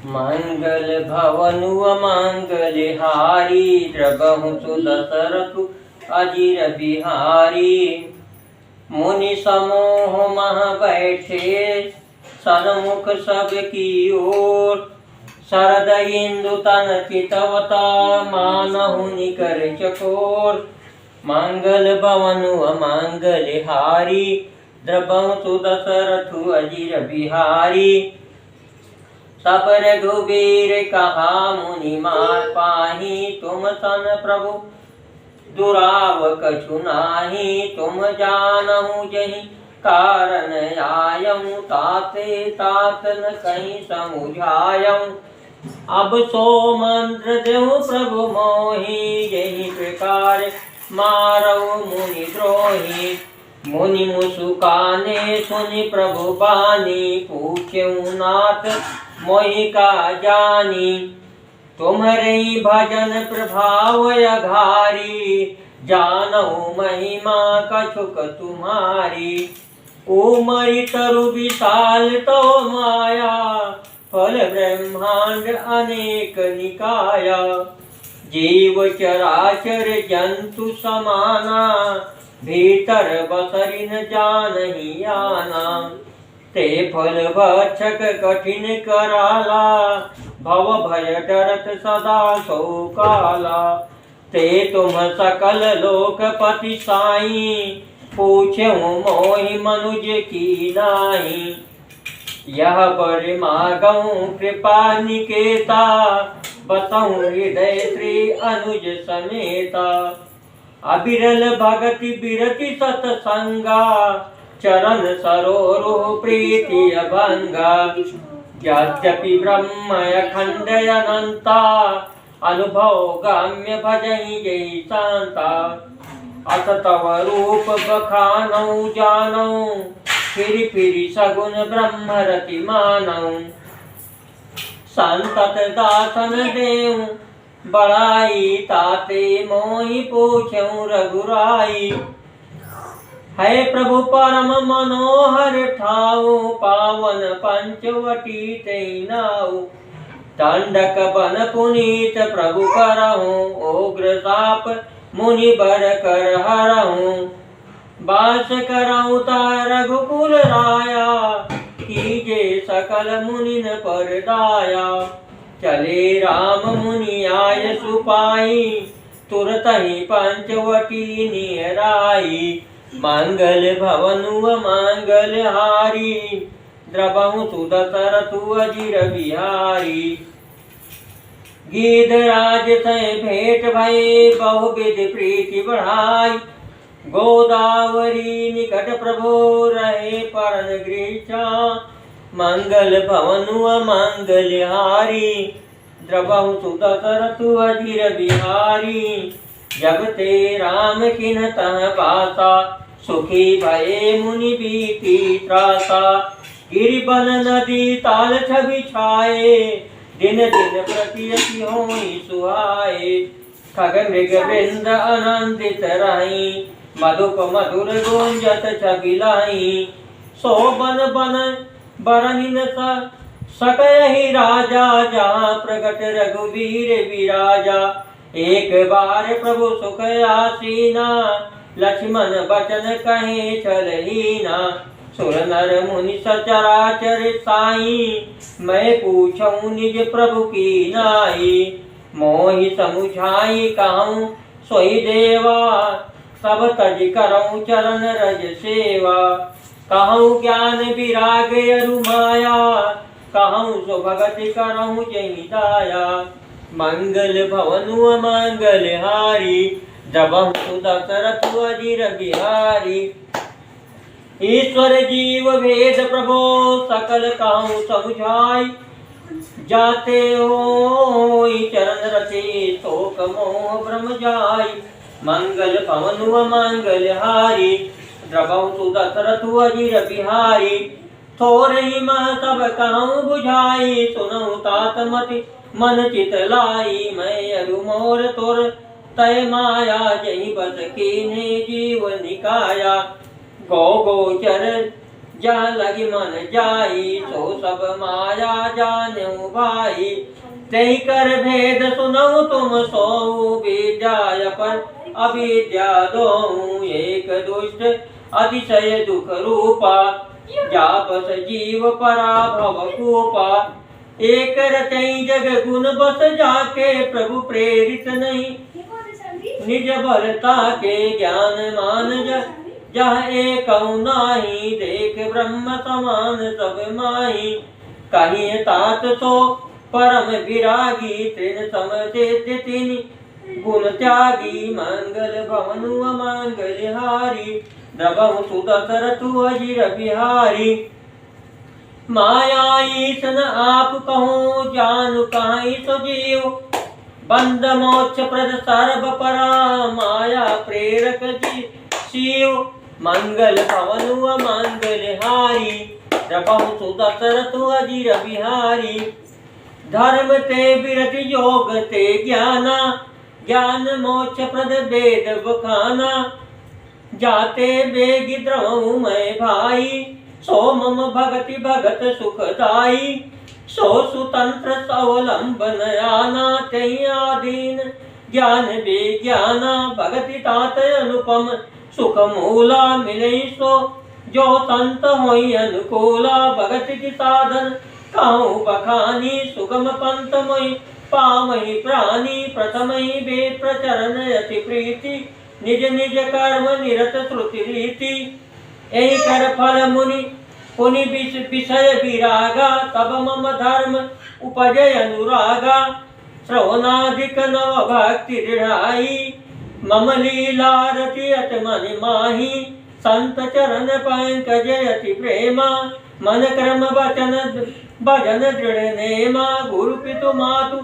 मंगल भवनु मंगल हारी द्रबहु सुदशरथु अजिर बिहारी। मुनि समूह मह बैठे सन्मुख सब की ओर। शरद इंदु तन चितवता मानहु निकर चकोर। मंगल भवनु मंगल हारी द्रबहु सुदशरथु अजिर बिहारी। तब रघुबीर कहा मुनि मार पाही तुम सन प्रभु दुराव कछु नाही। तुम जानहु जहि कारण आयऊ ताते तात न कहीं समुझायऊ। अब सो मंत्र देहु प्रभु मोहि यही प्रकार मारऊ मुनि द्रोही। मुनि मुसुकाने सुनि प्रभु बानी पूछेऊ नाथ मोहि का जानी। तुम्हारे भजन प्रभाव अघारी जानहु महिमा कछुक तुम्हारी। उमरि तरु विशाल तो माया फल ब्रह्मांड अनेक निकाया। जीव चराचर जंतु समाना भीतर बसरि न जानहि आना। ते फल भक्षक कठिन कराला भव भय डरत सदा सो काला। ते तुम सकल लोकपति साई पूछऊ मोहि मनुज की नाई। यह बर मागऊ कृपा निकेता बतऊ हृदय श्री अनुज समेता। अबिरल भगति बिरति सतसंगा चरण सरोरुह प्रीति अभंगा। यद्यपि ब्रह्म अखंड अनंता अनुभव गाम्य भजहि जय शांता। अत तव रूप बखानऊ जानऊ फिर सगुन ब्रह्म रति मानऊ। संतत दासन देऊ बड़ाई ताते मोहि पूछऊ रघुराई। है प्रभु परम मनोहर ठाऊ पावन पंचवटी तैनाऊ। दंडक बन पुनीत प्रभु करहूँ उग्र साप मुनि बर कर हरहूँ। बास करऊँ रघुकुल राया कीजे सकल मुनिन पर दाया। चले राम मुनि आय सुपाई तुरत ही पंचवटी नियराई। मंगल भवनु मंगल हारी द्रबहु सुदशरथु अजिर बिहारी। गिधराज तय भेंट भय बहुविध प्रीति बढ़ाई। गोदावरी निकट प्रभु रहे परन गृह। मंगल भवनु मंगल हारी द्रबहु सुदशरथु अजिर बिहारी। जब ते राम किन तह बासा सुखी भये मुनि बीती त्रासा। गिरि बन नदी ताल छवि छाए दिन दिन प्रति होई सुहाए। खग मृग वृंद आनंदित रही मधुप मधुर गुंजत छवि लाई। सो बन बन बरनिन सकहि राजा जहाँ प्रगट रघुवीर विराजा। एक बार प्रभु सुख आसीना लक्ष्मण बचन कहे छलहीना। सुर नर मुनि सचराचर साई मैं पूछऊँ निज प्रभु की नाई। मोहि समुझाई कहूँ सोई देवा सब तज करऊँ चरण रज सेवा। कहूँ ज्ञान विराग अरु माया कहूँ सो भगति करऊँ जहि दाया। मंगल भवनु मंगल हारी द्रबहु सुदशरथु अजिर बिहारी। ईश्वर जीव भेद प्रभो सकल कहूँ समुझाई। जाते होई चरण रचे शोक मोह भ्रम जाई। मंगल भवनु मंगल हारी द्रबहु सुदशरथु अजिर बिहारी। थोरहि मह सब कहूँ बुझाई सुनहु तात मति मन चित लाई। मैं अरु मोर तोर तय माया जहि बस कीन्हे जीव निकाया। गौ गोचर जहाँ लगी मन जाई सो सब माया जान्यू भाई। तही कर भेद सुनऊ तुम सोऊ विद्या पर अविद्या दो एक दुष्ट अतिशय दुख रूपा। जापस जीव पराभव कूपा एक रचई जग गुण बस जाके प्रभु प्रेरित नहीं। निज बलता के ज्ञान मान जह एक नाही देख ब्रह्म समान सब माही। कहीं तात तो परम विरागी तृण समचेत तिनि गुण त्यागी मंगल भवनु अमंगल हारी। द्रवहु सुदशरथु अजिर बिहारी। माया ईसन आप कहूँ जानु कहीं सो जीव। बंद मोक्ष प्रद सर्व परा माया प्रेरक जी शिव। मंगल भवनु मंगल हारी द्रवहु सुदशरथु अजिर बिहारी। धर्म ते विरति योग ते ज्ञाना ज्ञान मोक्ष प्रद वेद बखाना। जाते बेगी द्रवहु मैं भाई सो मम भगति भगत सुखदाई। सो सुतंत्र स्वावलंबन आना तहि आधीन ज्ञान विज्ञाना। भगति तात अनुपम सुख मूला मिले सो जो संत होई अनुकूला। भगति की साधन कहूँ बखानी सुगम पंथ मोहि पावहि प्राणी। प्रथम ही वेद प्रचरण अति प्रीति निज निज कर्म निरत श्रुति रीति। यही कर फल मुनि पुनि विषय विरागा तब मम धर्म उपजय अनुरागा। श्रवणाधिक नव भक्ति दृढ़ाई मम लीला रति अत मन माही। संत चरण पंकज अति प्रेमा मन क्रम वचन भजन दृढ़ नेमा। गुरु पितु मातु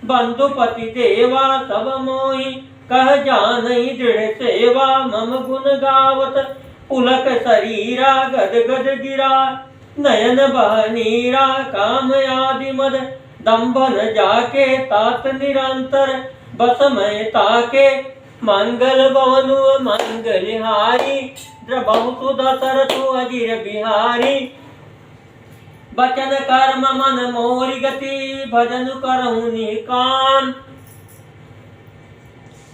बंधु पति देवा सब मोहि कह जानहि दृढ़ सेवा। मम गुण गावत पुलक शरीरा गद गद गिरा नयन बहनीरा। काम आदि मद दंभन जाके तात निरंतर बस मैं ताके। मंगल भवनु मंगल हारी द्रवहु सुदशरथु अजिर बिहारी। बचन कर्म मन मोरि गति भजन करहु निकाम।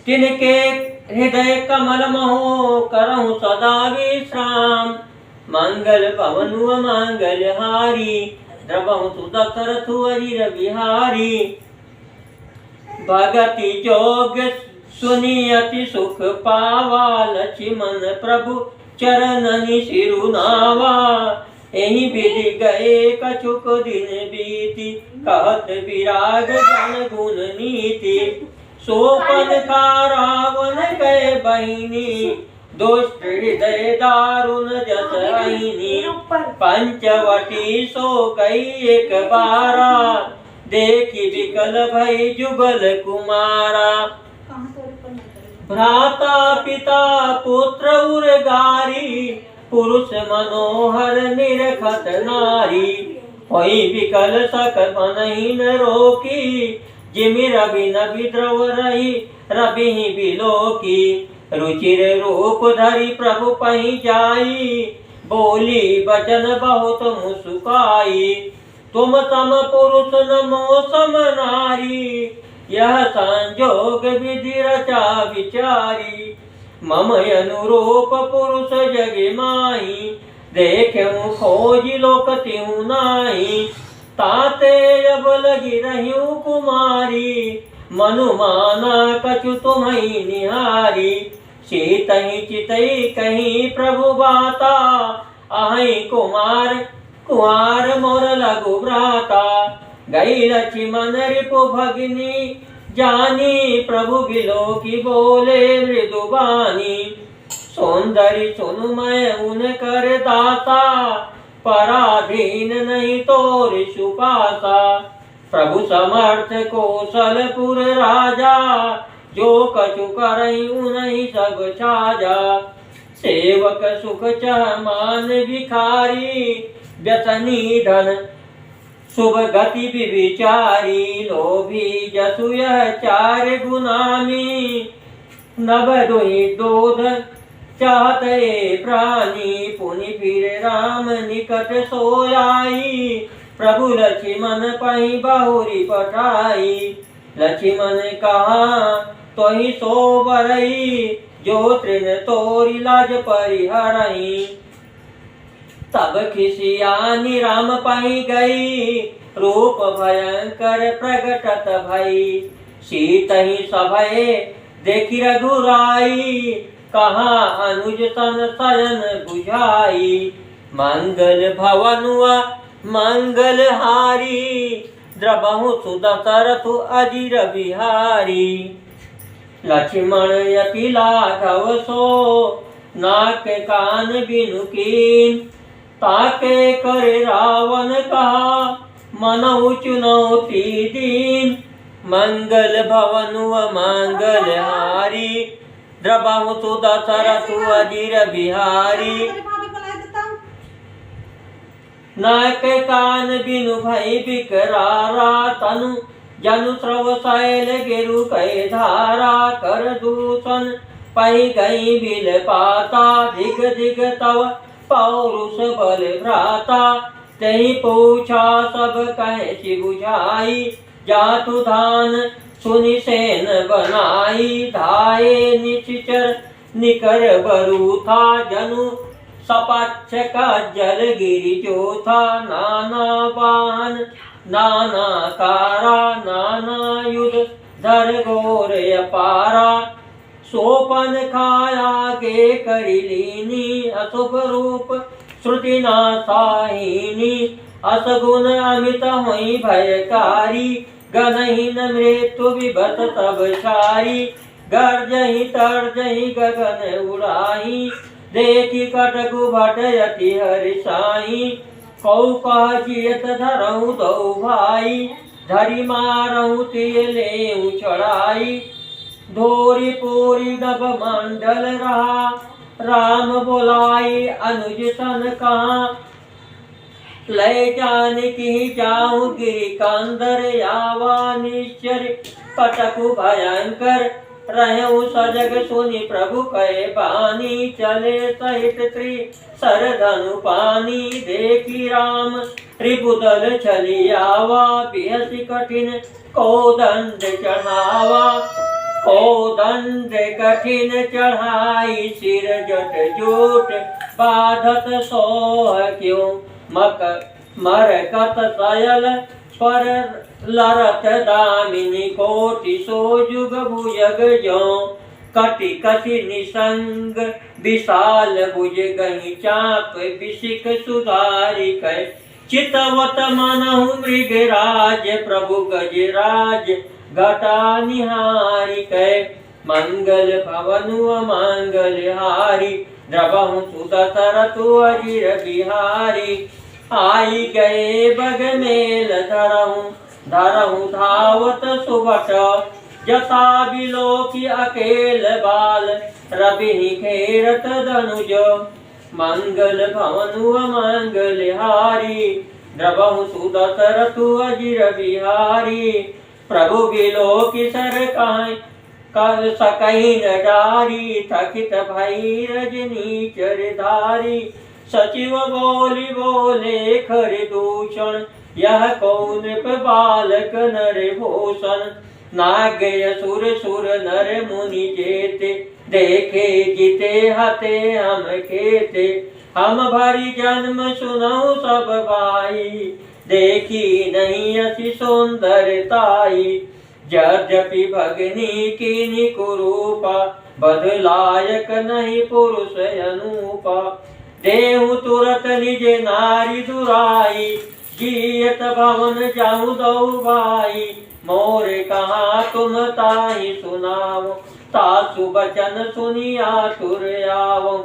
तिनके हृदय कमल महो करहु सदा विश्राम। मंगल भवनु मंगल हारी द्रवहु सुदशरथु अजिर बिहारी। भगति जोग सुनि अति सुख पावा लक्ष्मण प्रभु चरणनि सिरुनावा। एहि विधि गए कछुक दिन बीती कहत विराग जन गुण नीति। सोपन का रावण गए बहिनी दुष्ट हृदय दारुण जस अहिनी। पंचवटी सो गई एक बारा देखी विकल भई जुगल कुमारा। भ्राता पिता पुत्र उर्गारी पुरुष मनोहर निरखत नारी। होई विकल सकल मनहि न रोकी जिमि रवि न विद्रव रही रवि बिलोकी। रुचिर रूप धरि प्रभु पहि जाई बोली बचन बहुत मुस्काई। तुम सम पुरुष नमो सम नारी यह संजोग विधि रचा विचारी। मम अनुरूप पुरुष जग माही देखूं खोज लोक त्यों नाही। ताते अब लगी रह्यू कुमारी मनु माना कछु तुम्हि निहारी। शीतहि चितई कहीं प्रभु बाता आहै कुमार कुआर मोर लघु भ्राता। गई लक्ष्मण रिपु भगिनी जानी प्रभु बिलो की बोले मृदुबानी। सौंदर्य सुनु मैं उन कर दाता पराधीन नहीं तोर सुपासा। प्रभु समर्थ कौशलपुर राजा जो कछु करई उन्हीं सब छाजा। सेवक सुख चह मान भिखारी व्यसनी धन शुभ गति विचारी। लोभी जसु यह चार गुनामी नभ दुहि दोध चाहते प्राणी पुनि फिर राम निकट सोयाई। प्रभु लक्ष्मण पहि बहुरी पठाई। लक्ष्मण कहा तो ही सो बरई, जो तृण तोरी लाज परिहरई। तब खिसियानी राम पहि गई, रूप भयंकर प्रगटत भई। सीतहि सभय देखी रघुराई, कहा अनुज तन शयन बुझाई। मंगल भवनुआ मंगल हारी, द्रबहु सुदशरथु अजिर बिहारी। लक्ष्मण यति लाघव सो, नाक कान बिनु कीन। ताके करे रावण कहा, मनहु चुनौती दीन। मंगल भवनु मंगल हारी, द्रबहु सुदशरथु अजिर बिहारी। नाक कान बिनु भई बिकरारा, तनु जनु स्रव शैल गिरु कै धारा। कर दूषण पहि गई बिल पाता, दिग दिग तव पौरुष बल भ्राता। तहि पूछा सब कैसी बुझाई, जातु धान सुनि सेन बनाई। धाये निश्चर निकर बरूथा, जनु सपक्ष का जल गिरि जोथा। नाना वाहन नाना कारा, नाना युध धर घोर अपारा। सोपन खाया गे करि लीनी, अशुभ रूप श्रुति नासाहिनी। असगुन अमित हुई भयकारी, गनहीन मृत्यु विभत तब छारी। गर्जहि तर्जहि गगन उड़ाही, देखी कटकु भट यति हरिसाई। कौ कह जियत धरहु दौ भाई, धरि मारहु तिय लेउ चढ़ाई। धोरी पूरी नभ मंडल रहा, राम बोलाई अनुज सन कहा। लय जानकी जाऊं गिरि कांदर, यावा निश्चर कटकु भयंकर। रहु सजग सुनि प्रभु कहे बानी, चले सहित त्रिसर धनु पानी। देखी राम रिपुदल छलियावा, बिहसि कठिन कोदंड चढ़ावा। कोदंड कठिन चढ़ाई, सिर जट जोट बाधत सोह क्यों। मरकत सयल स्वर लरत दामिनी, कोटि सो जुग भुजग जो। कटि कटि निसंग विशाल भुज, गही चाप बिसिक सुधारी कै। चितवत मनहु मृगराज, प्रभु गजराज घटा निहारी कै। मंगल भवनु मंगल हारी, द्रबहु सुदशरथु अजिर बिहारी। आई गए बग मेल धरहु, धरहु धावत सुबट। जता बिलोकी अकेल बाल, रवि खेरत धनुज। मंगल भवनु मंगल हारी, द्रबहु सुदशरथु अजिर बिहारी। प्रभु बिलोकी सर कहीं कर सकई न डारी, थकित भई रजनी चरधारी। सचिव बोली बोले खर दूषण, यह कौन नृप बालक नर भूषण। नागय सुर सुर नर मुनि जेते, देखे जिते हते हम खेते। हम भरी जन्म सुनऊ सब भाई, देखी नहीं अति सुंदरताई। यद्यपि भगनी कीनि कुरूपा, बदलायक नहीं पुरुष अनूपा। देहु तुरत निज नारी दुराई, जियत भवन जाऊं दौ भाई। मोर कहा तुम ताहि सुनाओ, तासु बचन सुनी आतुर आवो।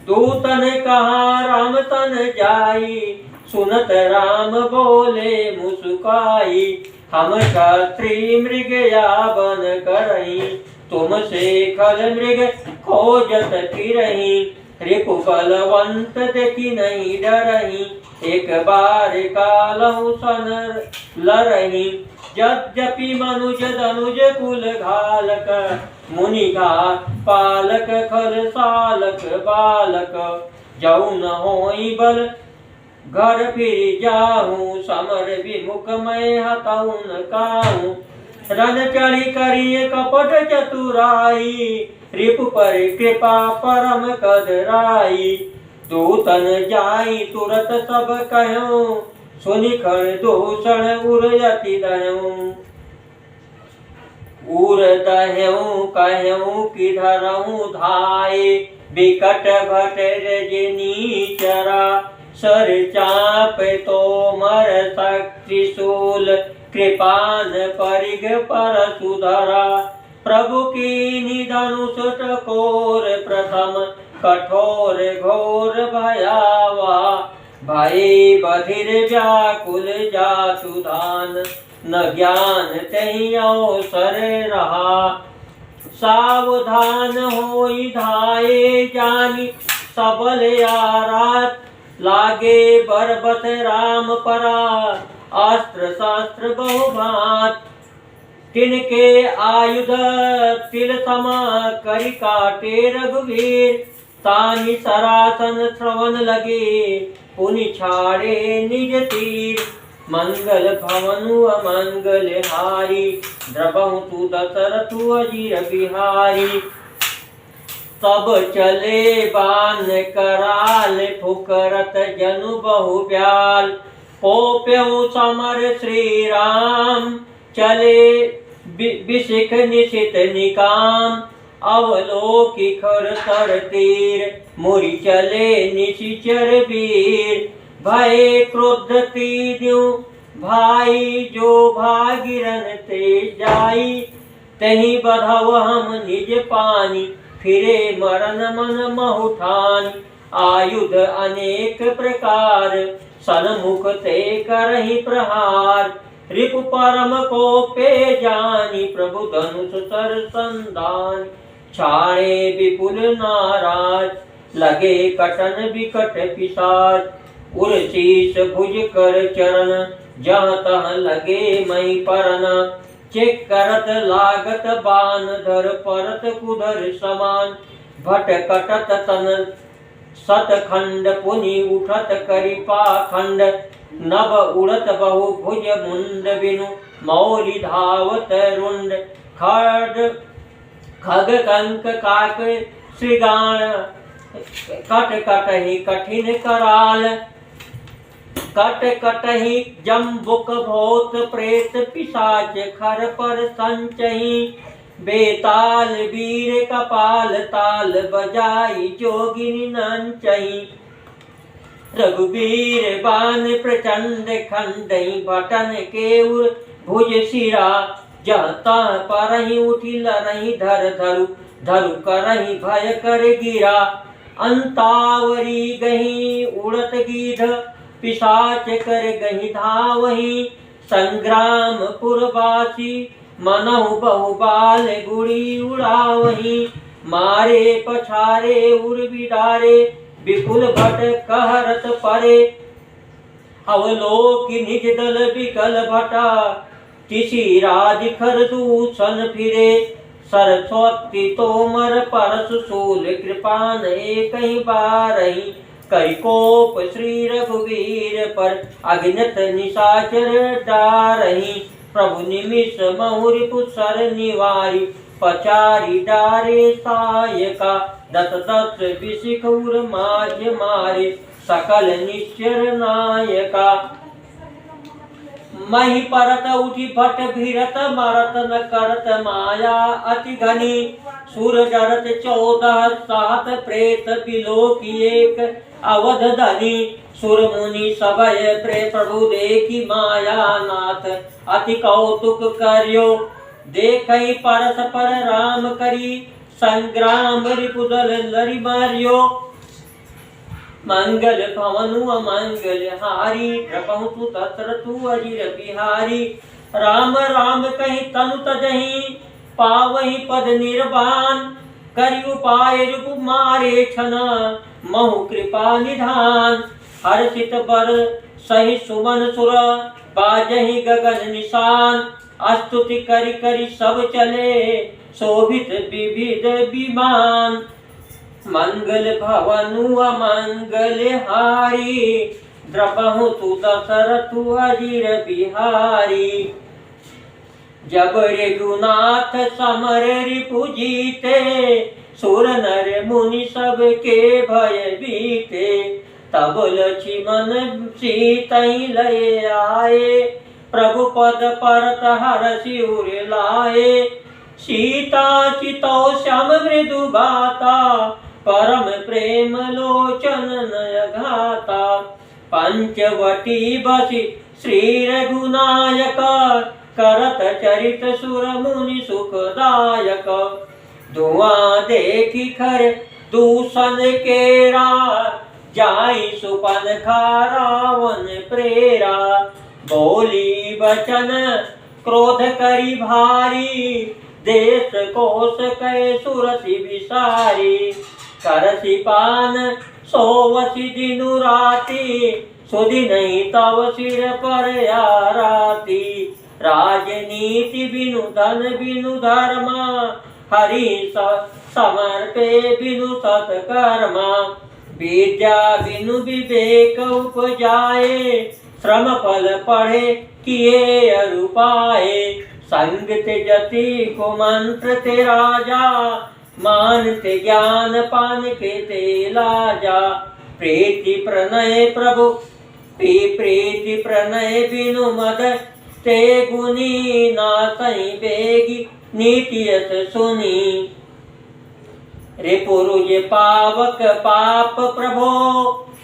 दूतन कहा राम तन जाई, सुनत राम बोले मुस्काई। हम क्षत्रिय मृग यावन करही, तुमसे खल मृग खोजत फिरही। रिपु बलवंत देखी नहीं डरही, एक बार कालहु सन लरही। यद्यपि मनुज धनुज कुल घालक, मुनि घात पालक खल सालक बालक। जऊ न होई बल घर फिर जाहूँ, समर विमुख मैं हतऊ न काहूँ। रन चढ़ी करिए कपट चतुराई, रिपु पर कृपा परम कदराई। दूतन जाई तुरत सब कहूँ, सुनि खर दूषण उर यति दहूँ। उर दहूँ कहूँ कि धरऊँ धाये, बिकट भट रजनी चरा। सर चाप तो मर त्रिशूल, कृपान परिग परशुधरा। प्रभु की निधनुष टकोर प्रथम, कठोर घोर भयावा। भय बधिर व्याकुल जातु धान, न ज्ञान तहि अवसर रहा। सावधान होई धाये जानी, सबल आरात लागे बरबत राम परा। अस्त्र शास्त्र बहुभात, तिनके आयुध तिल समा करि काटे रघुवीर। तानि सरासन श्रवण लगे, पुनि छाड़े निज तीर। मंगल भवनु अमंगल हारी, द्रवहु तु दशरथु अजिर बिहारी। तब चले बान कराल, फुकरत जनु बहु ब्याल। पोप्यउ समर श्री राम, चले बिसिख निशित निकाम। अवलोकि खर तर तीर, मुरि चले निशिचर वीर। भय क्रोध तीन्यु भाई, जो भागिरन ते जाई। तहि बधव हम निज पानी, फिरे मरण मन महुठान। आयुध अनेक प्रकार, सन्मुख ते करहि प्रहार। रिपु परम कोपे जानी, प्रभु धनुष सर संधान। छाड़े विपुल नाराज, लगे कटन विकट पिशाच। उर शीस भुज कर चरण, जहाँ तहाँ लगे मई परन। चेक करत लागत बान, धर परत कुधर समान। भट कटत तन सतखंड, पुनि उठत करि पाखंड। नभ उड़त बहु भुज मुंड, बिनु मौलि धावत रुंड। खग कंक काक श्रृगाण, कट कटहि कठिन कराल। कट कटहि जम्बुक भूत प्रेत, पिशाच खर पर संचहि। बेताल वीर कपाल ताल, बजाई जोगिनी नंचहि। रघुवीर बान प्रचंड खंडहि, भटन केउर भुज शिरा। जहता परहि उठि लरहि धर धरु, धरु करहि भय कर गिरा। अंतावरी गही उड़त गीध, पिशाच कर गही धावहि। संग्राम पुरवासी, मनहु बहु बाल गुड़ी उड़ावहि। मारे पछारे उर बिडारे, विपुल भट कहरत परे। अवलोकि निज दल विकल भटा, तिसी राज खर दूषण फिरे। सरस्वती तोमर परस शूल, कृपान एकहि बारहि। करिकोप श्री रघुवीर पर, अगिनत निशाचर डारहि। प्रभु निमिष महुरिपु सर निवारी, पचारी डारे सायका। दत दस बिसिख उर माझ मारे, सकल निश्चर नायका। मही परत उठी भट भीरत, मरत न करत माया अति घनी। सुर जरत 14 सात, प्रेत बिलोकी एक अवध धनी। सुर मुनि सभय प्रे प्रभु देखी, माया नाथ अति कौतुक करियो। देखई परस पर राम करी, संग्राम रिपुदल लरि मारियो। मंगल भवनु अमंगल हारी, कृपहु तु दशरथु अजिर बिहारी। राम राम कहि तनु तजहि, पावहि पद निर्वाण। करि उपाय रूप मारे छन महु कृपा निधान। हर्षित बर सही सुमन सुर बाजहि गगन निशान। स्तुति करि करि सब चले शोभित विविध विमान। मंगल भवनु अमंगल हारी द्रबहु तु दशरथु अजीर बिहारी। जब रघुनाथ समर रिपु जीते सुर नर मुनि सब के भय बीते। तब लक्ष्मण सीतहि लय आए प्रभु पद परत हरषि उर लाए। सीता चितौ श्याम मृदु गाता परम प्रेम लोचन नय घाता। पंचवटी बसी श्री रघुनायक करत चरित सुर मुनि सुखदायक। धुआं देखी खर दूषण केरा जाई सुपन खा रावण प्रेरा। बोली वचन क्रोध करी भारी देश कोश कै सुरति विसारी। करसी पान सोवसी दिनु राती सुधि नहीं तव सिर पर आराती। राजनीति बिनु धन बिनु धर्मा हरि समर्पे बिनु सत्कर्मा। विद्या बिनु विवेक उपजाए श्रम फल पढ़े किए अरुपाए। संग त्यजति को मंत्र ते राजा मानते ज्ञान पान के ते लाजा। प्रीति प्रणय प्रभु प्रीति प्रणय बिनु मद ते गुनी नासई बेगी नीति यस सुनी। रे पुरुष पावक पाप प्रभो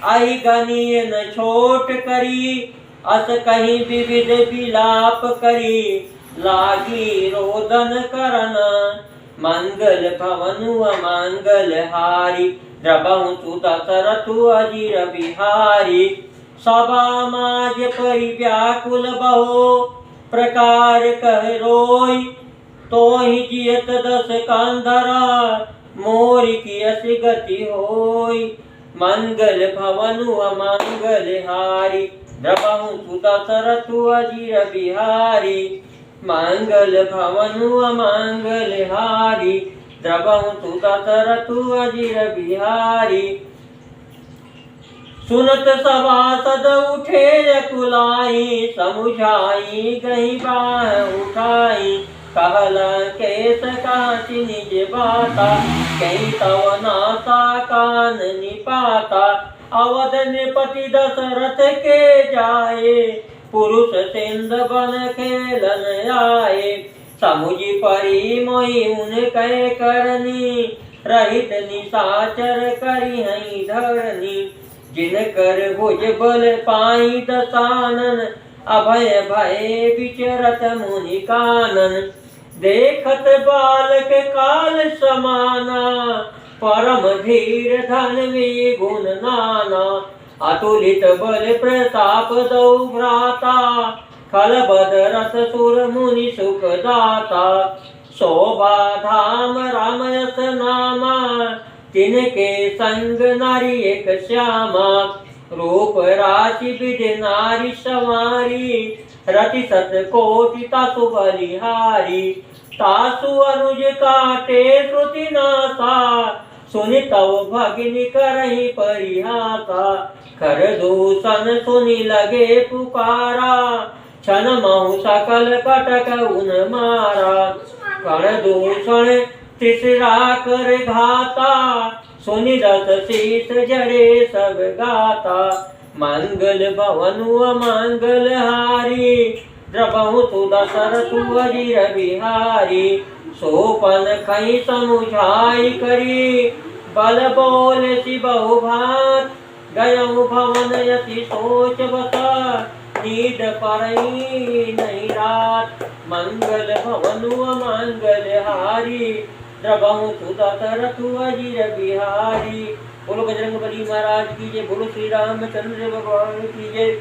आई गनीय न छोट करी। अस कहीं विविध विलाप करी लागी रोदन करन। मंगल भवनु अमंगल हारी द्रबहु तु दशरथु अजीर बिहारी। सभा माज परि व्याकुल बहो प्रकार कह रोई। तोहि जियत दस कंधरा मोर की अस गति होई। मंगल भवनु अमंगल हारी द्रबहु तु दशरथु अजीर बिहारी। मंगल भवनु अमंगल हारी द्रबहु तु दशरथु अजीर बिहारी। सुनत सभासद उठे अकुलाई समुझाई गही बाह उठाई। कहल केस कांचि निज बाता कहीं तव नासा कान निपाता। अवध नृपति दशरथ के जाए पुरुष सिंध बन खेलन आए। समुझी परी मोहि उनके करनी रहित निशाचर करी हई धरनी। जिनकर भुज बल पाई दसानन अभय भय विचरत मुनि कानन। देखत बालक काल समाना परम धीर धन विगुण नाना। अतुलित बल प्रताप दौ भ्राता खलबद रस सुर मुनि सुख दाता। शोभा धाम राम यस नामा तिनके संग नारी एक श्यामा। रूप राशि विधि नारी सवारी रति सत कोटि तासु बलिहारी। तासु अनुज काटे श्रुति नासा सुनि तव भगिनी करहि परिहासा। कर दूषण सुनि लगे पुकारा छन महु सकल कटक उन मारा। कर दूषण तिसरा कर घाता सुनि रस शीस जड़े सब गाता। मंगल भवनु अमंगल हारी द्रबहु तु दशरथु अजीर बिहारी। सोपन खई समुझाई करी बल बोल सि बहु भात। गयउ भवन यति सोच बसा नींद परई नहीं रात। मंगल भवनु अमंगल हारी द्रबहु तु दशरथु अजीर बिहारी। बोलो बजरंग बली महाराज की जय। बोलो श्री रामचंद्र भगवान की जय।